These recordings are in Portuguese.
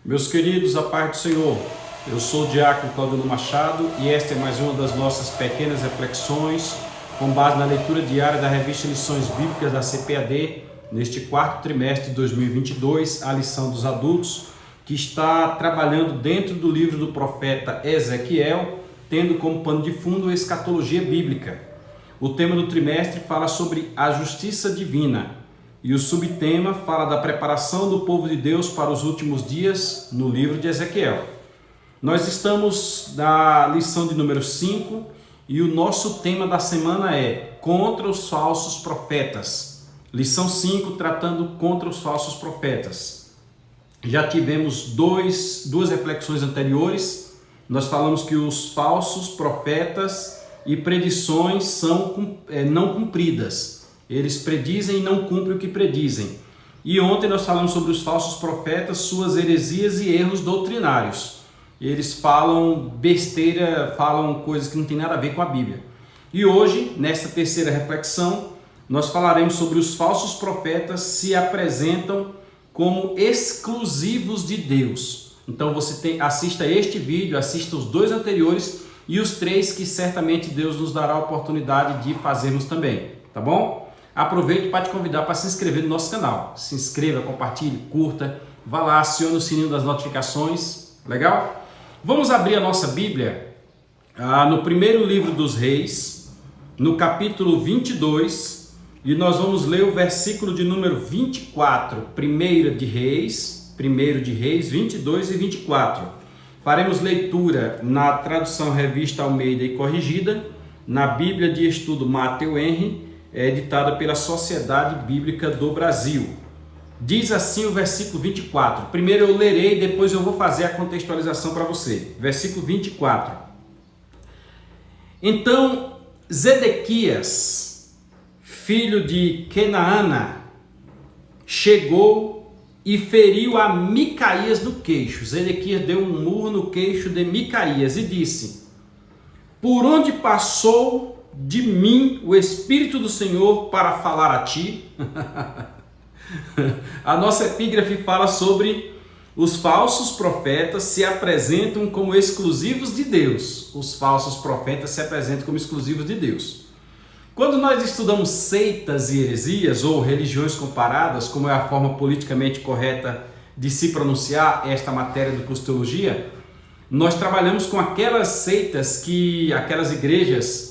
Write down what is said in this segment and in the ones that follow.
Meus queridos, a paz do Senhor, eu sou o Diácono Claudino Machado e esta é mais uma das nossas pequenas reflexões com base na leitura diária da revista Lições Bíblicas da CPAD neste quarto trimestre de 2022, a lição dos adultos, que está trabalhando dentro do livro do profeta Ezequiel, tendo como pano de fundo a escatologia bíblica. O tema do trimestre fala sobre a justiça divina. E o subtema fala da preparação do povo de Deus para os últimos dias no livro de Ezequiel. Nós estamos na lição de número 5 e o nosso tema da semana é contra os falsos profetas. Lição 5 tratando contra os falsos profetas. Já tivemos duas reflexões anteriores. Nós falamos que os falsos profetas e predições são não cumpridas. Eles predizem e não cumprem o que predizem. E ontem nós falamos sobre os falsos profetas, suas heresias e erros doutrinários. Eles falam besteira, falam coisas que não tem nada a ver com a Bíblia. E hoje, nesta terceira reflexão, nós falaremos sobre os falsos profetas se apresentam como exclusivos de Deus. Então assista este vídeo, assista os dois anteriores e os três que certamente Deus nos dará a oportunidade de fazermos também, tá bom? Aproveito para te convidar para se inscrever no nosso canal. Se inscreva, compartilhe, curta, vá lá, acione o sininho das notificações, legal? Vamos abrir a nossa Bíblia no primeiro livro dos Reis, no capítulo 22, e nós vamos ler o versículo de número 24, 1 de Reis, 22 e 24. Faremos leitura na tradução Revista Almeida e Corrigida, na Bíblia de Estudo Matthew Henry, editada pela Sociedade Bíblica do Brasil. Diz assim o versículo 24. Primeiro eu lerei, depois eu vou fazer a contextualização para você. Versículo 24. Então Zedequias, filho de Kenaana, chegou e feriu a Micaías no queixo. Zedequias deu um murro no queixo de Micaías e disse: por onde passou de mim o Espírito do Senhor para falar a ti? A nossa epígrafe fala sobre os falsos profetas se apresentam como exclusivos de Deus. Os falsos profetas se apresentam como exclusivos de Deus. Quando nós estudamos seitas e heresias ou religiões comparadas, como é a forma politicamente correta de se pronunciar esta matéria do curso de teologia, nós trabalhamos com aquelas seitas, aquelas igrejas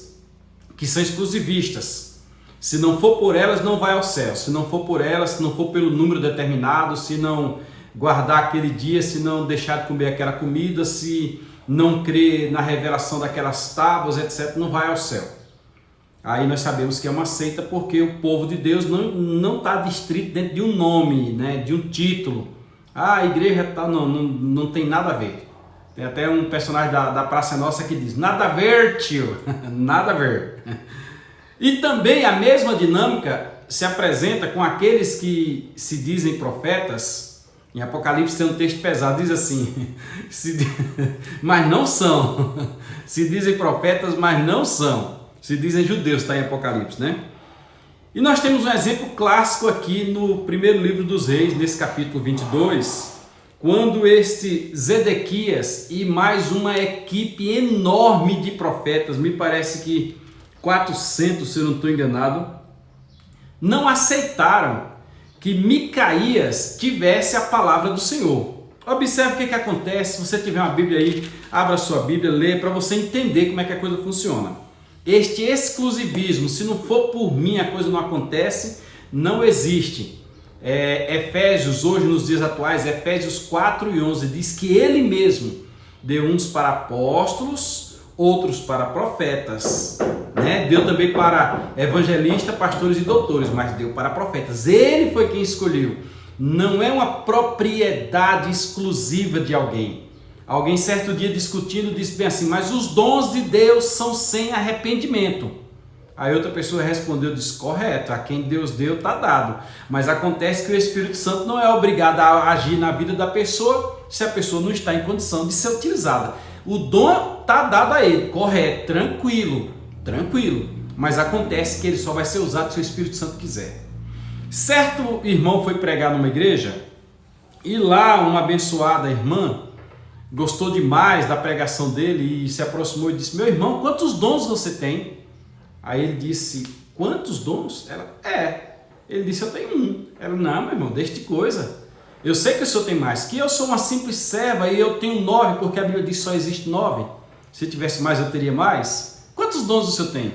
que são exclusivistas. Se não for por elas, não vai ao céu. Se não for por elas, se não for pelo número determinado, se não guardar aquele dia, se não deixar de comer aquela comida, se não crer na revelação daquelas tábuas, etc., não vai ao céu. Aí nós sabemos que é uma seita porque o povo de Deus não está distrito dentro de um nome, né, de um título. A igreja tá, não tem nada a ver. Tem até um personagem da Praça Nossa que diz: nada a ver, tio, nada a ver. E também a mesma dinâmica se apresenta com aqueles que se dizem profetas. Em Apocalipse tem um texto pesado, diz assim, mas não são. Se dizem profetas, mas não são. Se dizem judeus, está em Apocalipse, né? E nós temos um exemplo clássico aqui no primeiro livro dos Reis, nesse capítulo 22, quando este Zedequias e mais uma equipe enorme de profetas, me parece que 400, se eu não estou enganado, não aceitaram que Micaías tivesse a palavra do Senhor. Observe o que acontece. Se você tiver uma Bíblia aí, abra a sua Bíblia, lê para você entender como é que a coisa funciona. Este exclusivismo, se não for por mim a coisa não acontece, não existe. Efésios, hoje nos dias atuais, Efésios 4 e 11, diz que ele mesmo deu uns para apóstolos, outros para profetas, né? Deu também para evangelistas, pastores e doutores, mas deu para profetas. Ele foi quem escolheu. Não é uma propriedade exclusiva de alguém. Alguém certo dia discutindo disse bem assim: mas os dons de Deus são sem arrependimento. Aí outra pessoa respondeu, disse: correto, a quem Deus deu está dado. Mas acontece que o Espírito Santo não é obrigado a agir na vida da pessoa se a pessoa não está em condição de ser utilizada. O dom está dado a ele, correto, tranquilo. Mas acontece que ele só vai ser usado se o Espírito Santo quiser. Certo irmão foi pregar numa igreja E lá uma abençoada irmã gostou demais da pregação dele e se aproximou e disse: meu irmão, quantos dons você tem? Aí ele disse: quantos dons? Ela: Ele disse: eu tenho um. Ela: não, meu irmão, deixa de coisa. Eu sei que o senhor tem mais, que eu sou uma simples serva e eu tenho 9, porque a Bíblia diz que só existe 9. Se tivesse mais, eu teria mais. Quantos dons o senhor tem?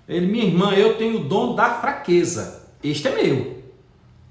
Ele: minha irmã, eu tenho o dom da fraqueza. Este é meu,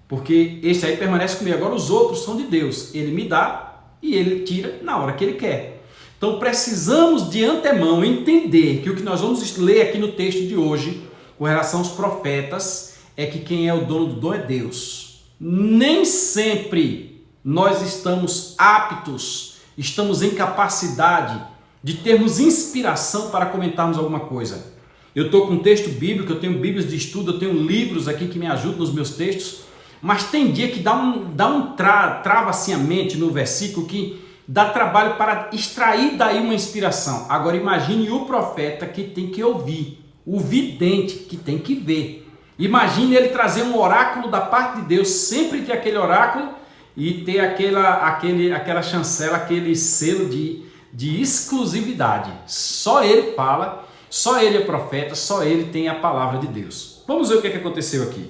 porque este aí permanece comigo. Agora os outros são de Deus. Ele me dá e ele tira na hora que ele quer. Então precisamos de antemão entender que o que nós vamos ler aqui no texto de hoje, com relação aos profetas, é que quem é o dono do dom é Deus. Nem sempre nós estamos aptos, estamos em capacidade de termos inspiração para comentarmos alguma coisa. Eu estou com um texto bíblico, eu tenho bíblias de estudo, eu tenho livros aqui que me ajudam nos meus textos, mas tem dia que trava assim a mente no versículo que dá trabalho para extrair daí uma inspiração. Agora imagine o profeta que tem que ouvir, o vidente que tem que ver. Imagine ele trazer um oráculo da parte de Deus, sempre ter aquele oráculo e ter aquela chancela, aquele selo de exclusividade. Só ele fala, só ele é profeta, só ele tem a palavra de Deus. Vamos ver o que aconteceu aqui.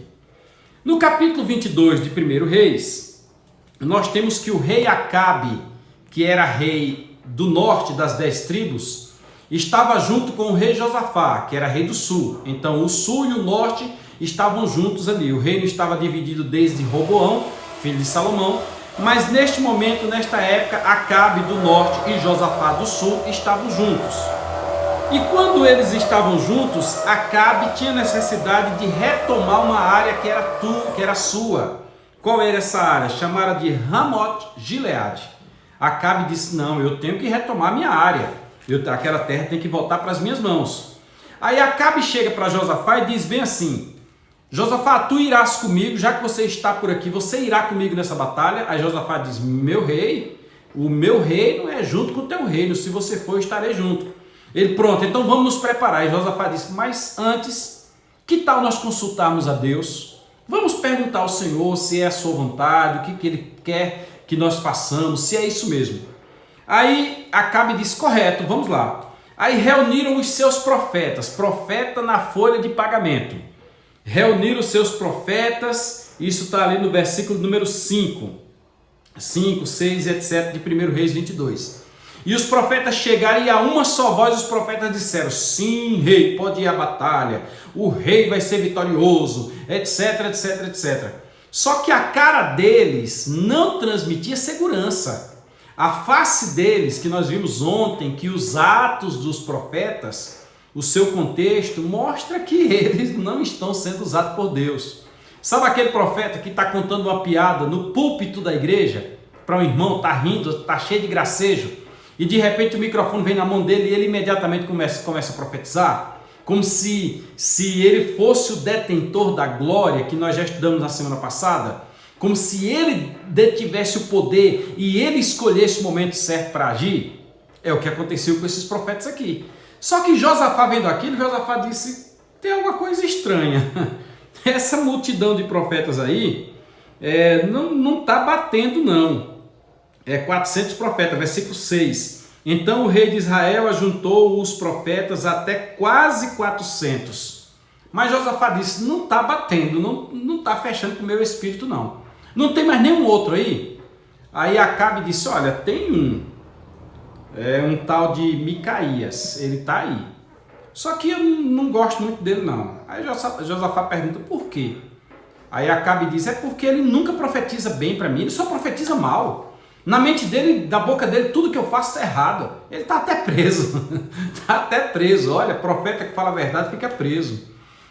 No capítulo 22 de 1 Reis, nós temos que o rei Acabe, que era rei do norte das 10 tribos, estava junto com o rei Josafá, que era rei do sul. Então o sul e o norte estavam juntos ali. O reino estava dividido desde Roboão, filho de Salomão, mas neste momento, nesta época, Acabe do norte e Josafá do sul estavam juntos. E quando eles estavam juntos, Acabe tinha necessidade de retomar uma área que era sua. Qual era essa área? Chamada de Ramote Gileade. Acabe disse: não, eu tenho que retomar minha área. Aquela terra tem que voltar para as minhas mãos. Aí Acabe chega para Josafá e diz bem assim: Josafá, tu irás comigo, já que você está por aqui, você irá comigo nessa batalha? Aí Josafá diz: meu rei, o meu reino é junto com o teu reino, se você for, eu estarei junto. Ele: pronto, então vamos nos preparar. E Josafá disse: mas antes, que tal nós consultarmos a Deus? Vamos perguntar ao Senhor se é a sua vontade, o que Ele quer que nós façamos, se é isso mesmo. Aí Acabe disse: correto, vamos lá. Aí reuniram os seus profetas, profeta na folha de pagamento. Reuniram os seus profetas, isso está ali no versículo número 5, 6, etc. de 1 Reis 22. E os profetas chegaram e a uma só voz os profetas disseram: sim, rei, pode ir à batalha, o rei vai ser vitorioso, etc, etc, etc. Só que a cara deles não transmitia segurança. A face deles, que nós vimos ontem, que os atos dos profetas, o seu contexto, mostra que eles não estão sendo usados por Deus. Sabe aquele profeta que está contando uma piada no púlpito da igreja, para um irmão, está rindo, está cheio de gracejo, e de repente o microfone vem na mão dele e ele imediatamente começa a profetizar? Como se ele fosse o detentor da glória, que nós já estudamos na semana passada, como se ele detivesse o poder e ele escolhesse o momento certo para agir. É o que aconteceu com esses profetas aqui. Só que Josafá, vendo aquilo, Josafá disse: tem alguma coisa estranha. Essa multidão de profetas aí não está batendo não. 400 profetas, versículo 6. Então o rei de Israel ajuntou os profetas até quase 400. Mas Josafá disse: não está batendo, não está fechando com o meu espírito não. Não tem mais nenhum outro aí? Aí Acabe disse: olha, tem um tal de Micaías, ele está aí. Só que eu não gosto muito dele não. Aí Josafá pergunta: por quê? Aí Acabe diz: é porque ele nunca profetiza bem para mim, ele só profetiza mal. Na mente dele, da boca dele, tudo que eu faço é errado. Ele está até preso. Está até preso. Olha, profeta que fala a verdade fica preso.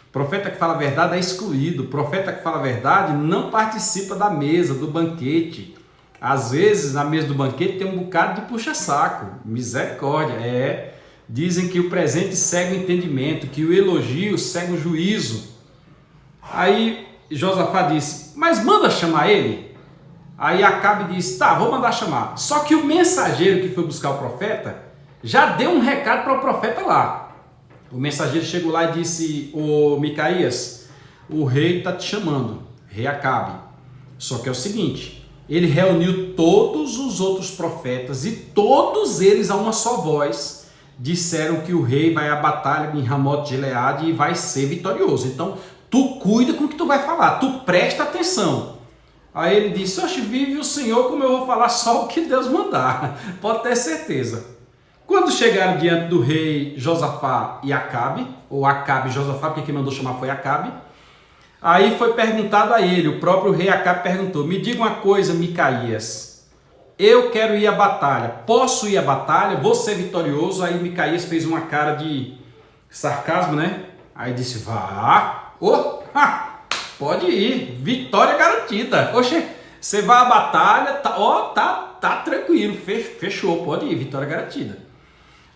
Profeta que fala a verdade é excluído. Profeta que fala a verdade não participa da mesa, do banquete. Às vezes, na mesa do banquete tem um bocado de puxa-saco. Misericórdia. Dizem que o presente segue o entendimento, que o elogio segue o juízo. Aí Josafá disse: mas manda chamar ele. Aí Acabe disse: tá, vou mandar chamar. Só que o mensageiro que foi buscar o profeta já deu um recado para o profeta lá. O mensageiro chegou lá e disse: ô Micaías, o rei está te chamando, rei Acabe. Só que é o seguinte, ele reuniu todos os outros profetas e todos eles a uma só voz disseram que o rei vai à batalha em Ramote de Gileade e vai ser vitorioso. Então, tu cuida com o que tu vai falar, tu presta atenção. Aí ele disse, oxe, vive o Senhor como eu vou falar só o que Deus mandar, pode ter certeza. Quando chegaram diante do rei Josafá e Acabe, ou Acabe e Josafá, porque quem mandou chamar foi Acabe, aí foi perguntado a ele, o próprio rei Acabe perguntou, me diga uma coisa, Micaías, eu quero ir à batalha, posso ir à batalha, vou ser vitorioso? Aí Micaías fez uma cara de sarcasmo, né? Aí disse, vá, pode ir, vitória garantida. Oxe, você vai à batalha, tá tranquilo, fechou, pode ir, vitória garantida.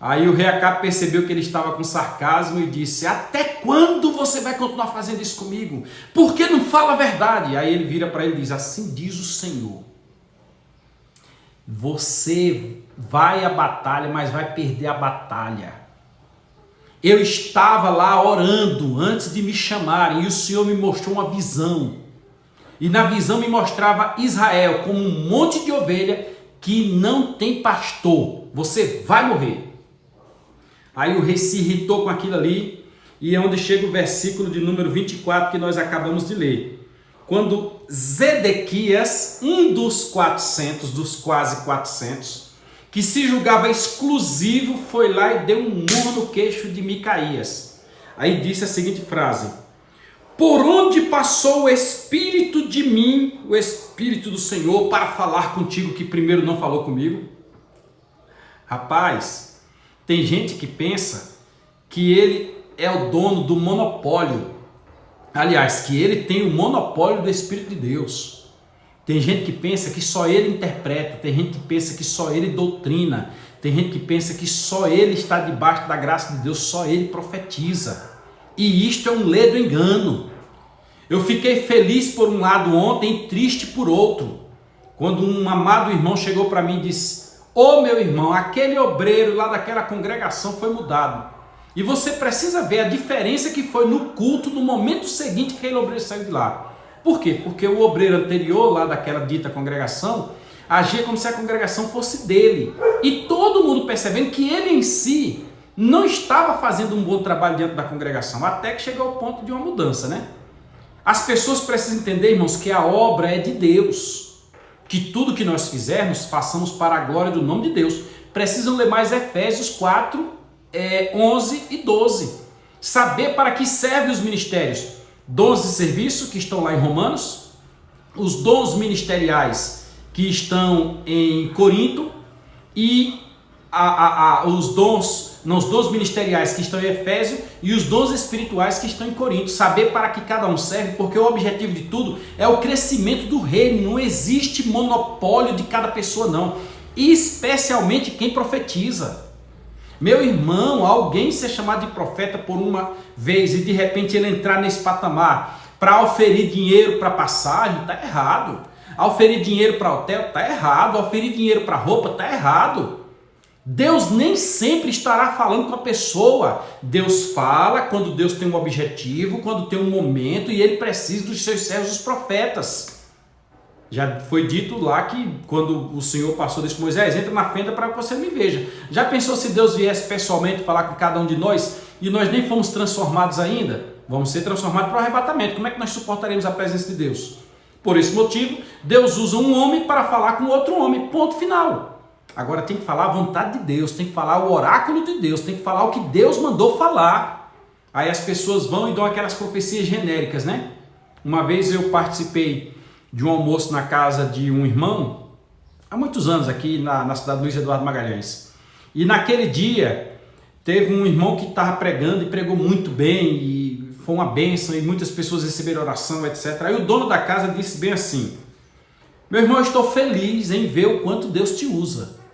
Aí o rei Acabe percebeu que ele estava com sarcasmo e disse, até quando você vai continuar fazendo isso comigo? Por que não fala a verdade? Aí ele vira para ele e diz, assim diz o Senhor, você vai à batalha, mas vai perder a batalha. Eu estava lá orando antes de me chamarem e o Senhor me mostrou uma visão. E na visão me mostrava Israel como um monte de ovelha que não tem pastor. Você vai morrer. Aí o rei se irritou com aquilo ali e é onde chega o versículo de número 24 que nós acabamos de ler. Quando Zedequias, um dos 400, dos quase 400, que se julgava exclusivo, foi lá e deu um murro no queixo de Micaías. Aí disse a seguinte frase, por onde passou o Espírito de mim, o Espírito do Senhor, para falar contigo que primeiro não falou comigo? Rapaz, tem gente que pensa que ele é o dono do monopólio. Aliás, que ele tem o monopólio do Espírito de Deus. Tem gente que pensa que só ele interpreta, tem gente que pensa que só ele doutrina, tem gente que pensa que só ele está debaixo da graça de Deus, só ele profetiza. E isto é um ledo engano. Eu fiquei feliz por um lado ontem e triste por outro, quando um amado irmão chegou para mim e disse, ô meu irmão, aquele obreiro lá daquela congregação foi mudado. E você precisa ver a diferença que foi no culto no momento seguinte que aquele obreiro saiu de lá. Por quê? Porque o obreiro anterior lá daquela dita congregação agia como se a congregação fosse dele. E todo mundo percebendo que ele em si não estava fazendo um bom trabalho diante da congregação, até que chegou ao ponto de uma mudança, né? As pessoas precisam entender, irmãos, que a obra é de Deus. Que tudo que nós fizermos, façamos para a glória do nome de Deus. Precisam ler mais Efésios 4, 11 e 12. Saber para que servem os ministérios. Dons de serviço, que estão lá em Romanos. Os dons ministeriais, que estão em Corinto. E os dons ministeriais que estão em Efésio e os dons espirituais que estão em Corinto. Saber para que cada um serve, porque o objetivo de tudo é o crescimento do reino. Não existe monopólio de cada pessoa, não. Especialmente quem profetiza. Meu irmão, alguém ser chamado de profeta por uma vez e de repente ele entrar nesse patamar para oferir dinheiro para passagem, está errado. Oferir dinheiro para hotel, está errado. Oferir dinheiro para roupa, está errado. Deus nem sempre estará falando com a pessoa. Deus fala quando Deus tem um objetivo, quando tem um momento e ele precisa dos seus servos, os profetas. Já foi dito lá que quando o Senhor passou desse Moisés, entra na fenda para que você me veja. Já pensou se Deus viesse pessoalmente falar com cada um de nós e nós nem fomos transformados ainda? Vamos ser transformados para o arrebatamento. Como é que nós suportaremos a presença de Deus? Por esse motivo, Deus usa um homem para falar com outro homem. Ponto final. Agora tem que falar a vontade de Deus, tem que falar o oráculo de Deus, tem que falar o que Deus mandou falar. Aí as pessoas vão e dão aquelas profecias genéricas, né? Uma vez eu participei de um almoço na casa de um irmão, há muitos anos aqui na cidade de Luiz Eduardo Magalhães. E naquele dia, teve um irmão que estava pregando e pregou muito bem, e foi uma bênção, e muitas pessoas receberam oração, etc. Aí o dono da casa disse bem assim, meu irmão, eu estou feliz em ver o quanto Deus te usa.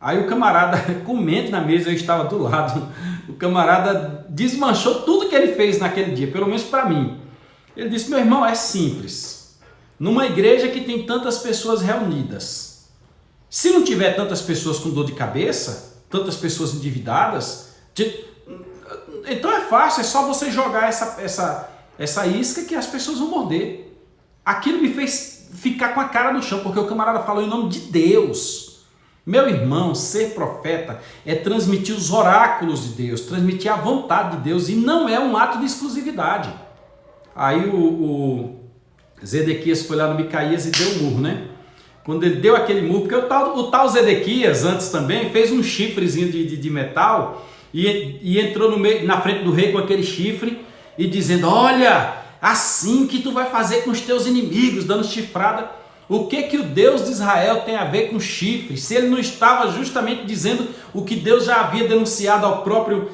Aí o camarada, comendo na mesa, eu estava do lado, o camarada desmanchou tudo que ele fez naquele dia, pelo menos para mim. Ele disse, meu irmão, é simples. Numa igreja que tem tantas pessoas reunidas, se não tiver tantas pessoas com dor de cabeça, tantas pessoas endividadas, então é fácil, é só você jogar essa isca que as pessoas vão morder. Aquilo me fez ficar com a cara no chão, porque o camarada falou em nome de Deus. Meu irmão, ser profeta é transmitir os oráculos de Deus, transmitir a vontade de Deus, e não é um ato de exclusividade. Aí o Zedequias foi lá no Micaías e deu um murro, né? Quando ele deu aquele murro, porque o tal Zedequias antes também fez um chifrezinho de metal e entrou na frente do rei com aquele chifre e dizendo: olha, assim que tu vai fazer com os teus inimigos, dando chifrada. O que o Deus de Israel tem a ver com chifre? Se ele não estava justamente dizendo o que Deus já havia denunciado ao próprio...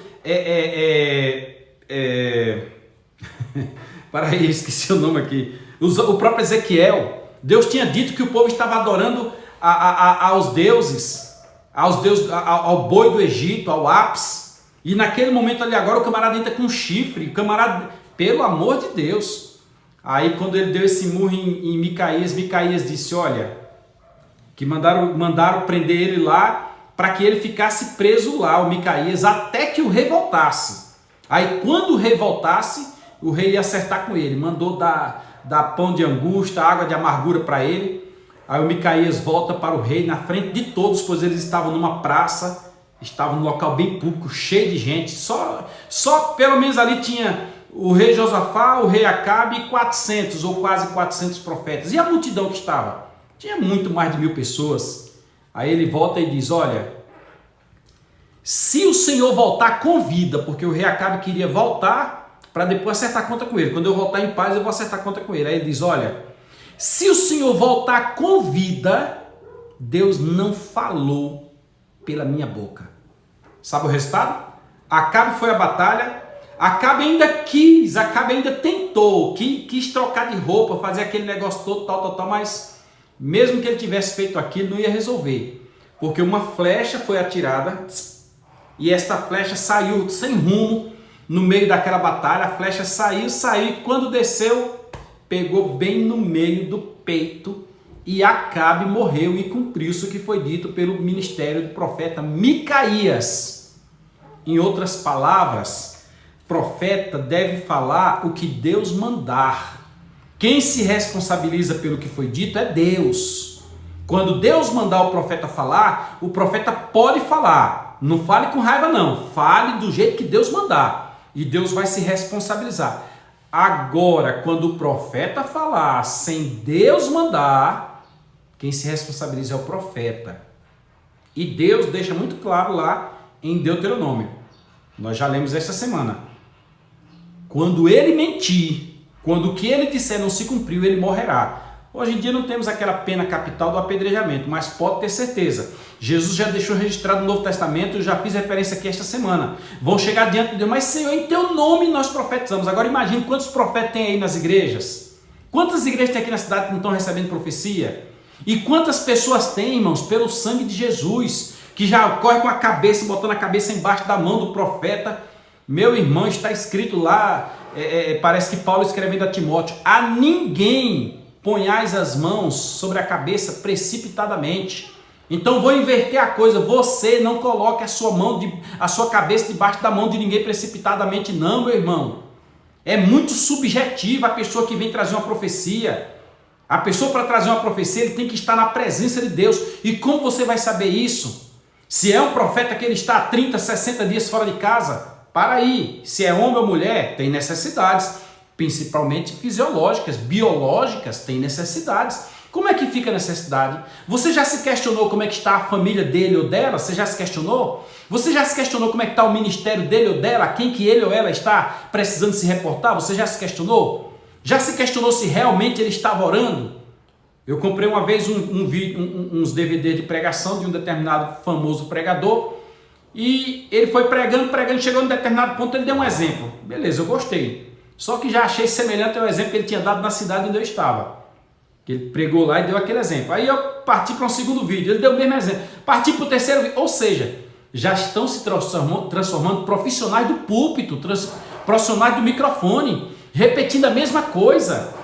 Para aí, esqueci o nome aqui. O próprio Ezequiel. Deus tinha dito que o povo estava adorando aos deuses, ao boi do Egito, ao Apis. E naquele momento ali agora o camarada entra com um chifre. O camarada, pelo amor de Deus... Aí quando ele deu esse murro em Micaías, Micaías disse: olha, que mandaram prender ele lá para que ele ficasse preso lá, o Micaías, até que o rei voltasse. Aí quando o rei voltasse, o rei ia acertar com ele, mandou dar pão de angústia, água de amargura para ele. Aí o Micaías volta para o rei na frente de todos, pois eles estavam numa praça, estavam num local bem público, cheio de gente, só pelo menos ali tinha... o rei Josafá, o rei Acabe e 400 ou quase 400 profetas. E a multidão que estava? Tinha muito mais de 1000 pessoas. Aí ele volta e diz: olha, se o Senhor voltar, convida, porque o rei Acabe queria voltar para depois acertar conta com ele. Quando eu voltar em paz, eu vou acertar conta com ele. Aí ele diz: olha, se o Senhor voltar, convida. Deus não falou pela minha boca. Sabe o resultado? Acabe foi à batalha. Acabe ainda tentou, quis trocar de roupa, fazer aquele negócio todo, tal, mas mesmo que ele tivesse feito aquilo, não ia resolver. Porque uma flecha foi atirada e esta flecha saiu sem rumo no meio daquela batalha. A flecha saiu, e quando desceu, pegou bem no meio do peito e Acabe morreu e cumpriu-se o que foi dito pelo ministério do profeta Micaías. Em outras palavras, profeta deve falar o que Deus mandar. Quem se responsabiliza pelo que foi dito é Deus. Quando Deus mandar o profeta falar, o profeta pode falar. Não fale com raiva não, fale do jeito que Deus mandar. E Deus vai se responsabilizar. Agora, quando o profeta falar sem Deus mandar, quem se responsabiliza é o profeta. E Deus deixa muito claro lá em Deuteronômio. Nós já lemos esta semana. Quando ele mentir, quando o que ele disser não se cumpriu, ele morrerá. Hoje em dia não temos aquela pena capital do apedrejamento, mas pode ter certeza. Jesus já deixou registrado no Novo Testamento, eu já fiz referência aqui esta semana. Vão chegar diante de Deus: mas Senhor, em teu nome nós profetizamos. Agora imagine quantos profetas tem aí nas igrejas. Quantas igrejas tem aqui na cidade que não estão recebendo profecia? E quantas pessoas tem, irmãos, pelo sangue de Jesus, que já corre com a cabeça, botando a cabeça embaixo da mão do profeta. Meu irmão, está escrito lá, parece que Paulo escrevendo a Timóteo: a ninguém ponhais as mãos sobre a cabeça precipitadamente. Então vou inverter a coisa: você não coloque a sua cabeça debaixo da mão de ninguém precipitadamente não, meu irmão. É muito subjetiva a pessoa que vem trazer uma profecia. A pessoa, para trazer uma profecia, ele tem que estar na presença de Deus. E como você vai saber isso? Se é um profeta que ele está há 30, 60 dias fora de casa, para aí. Se é homem ou mulher, tem necessidades, principalmente fisiológicas, biológicas, tem necessidades. Como é que fica a necessidade? Você já se questionou como é que está a família dele ou dela? Você já se questionou? Você já se questionou como é que está o ministério dele ou dela? A quem que ele ou ela está precisando se reportar? Você já se questionou? Já se questionou se realmente ele estava orando? Eu comprei uma vez uns DVD de pregação de um determinado famoso pregador e ele foi pregando, chegou em um determinado ponto, ele deu um exemplo. Beleza, eu gostei. Só que já achei semelhante ao exemplo que ele tinha dado na cidade onde eu estava. Ele pregou lá e deu aquele exemplo. Aí eu parti para um segundo vídeo, ele deu o mesmo exemplo. Parti para o terceiro vídeo, ou seja, já estão se transformando profissionais do púlpito, profissionais do microfone, repetindo a mesma coisa.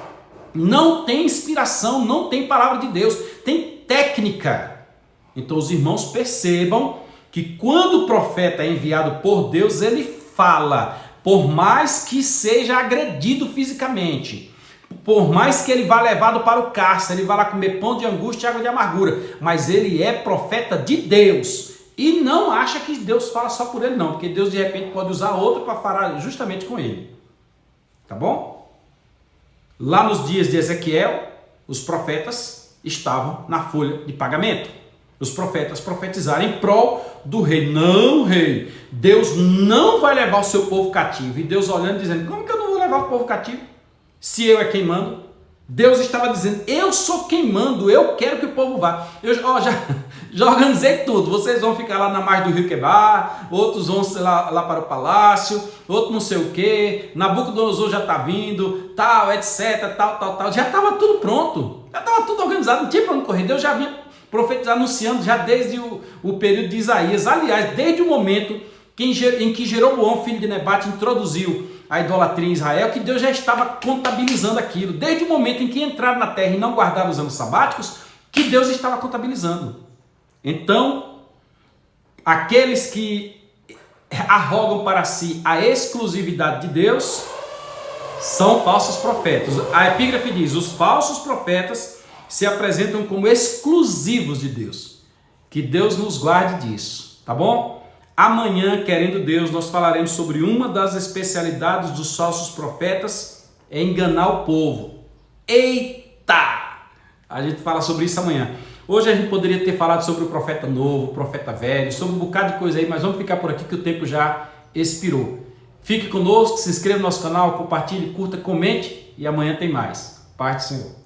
Não tem inspiração, não tem palavra de Deus, tem técnica. Então os irmãos percebam que quando o profeta é enviado por Deus, ele fala, por mais que seja agredido fisicamente, por mais que ele vá levado para o cárcere, ele vá lá comer pão de angústia e água de amargura, mas ele é profeta de Deus. E não acha que Deus fala só por ele não, porque Deus de repente pode usar outro para falar justamente com ele. Tá bom? Lá nos dias de Ezequiel, os profetas estavam na folha de pagamento. Os profetas profetizaram em prol do rei. Não, rei, Deus não vai levar o seu povo cativo. E Deus olhando e dizendo, como que eu não vou levar o povo cativo? Se eu é quem mando. Deus estava dizendo, eu sou quem mando, eu quero que o povo vá. Eu já organizei tudo, vocês vão ficar lá na margem do rio Quebar, outros vão lá para o palácio, outro não sei o que, Nabucodonosor já está vindo, tal, etc, tal. Já estava tudo pronto, já estava tudo organizado, não tinha para onde correr. Deus já vinha profetizando, anunciando já desde o período de Isaías. Aliás, desde o momento em que Jeroboão, filho de Nebate, introduziu a idolatria em Israel, que Deus já estava contabilizando aquilo. Desde o momento em que entraram na terra e não guardaram os anos sabáticos, que Deus estava contabilizando. Então, aqueles que arrogam para si a exclusividade de Deus são falsos profetas. A epígrafe diz, os falsos profetas se apresentam como exclusivos de Deus. Que Deus nos guarde disso, tá bom? Amanhã, querendo Deus, nós falaremos sobre uma das especialidades dos falsos profetas, é enganar o povo. Eita! A gente fala sobre isso amanhã. Hoje a gente poderia ter falado sobre o profeta novo, o profeta velho, sobre um bocado de coisa aí, mas vamos ficar por aqui que o tempo já expirou. Fique conosco, se inscreva no nosso canal, compartilhe, curta, comente e amanhã tem mais. Paz do Senhor.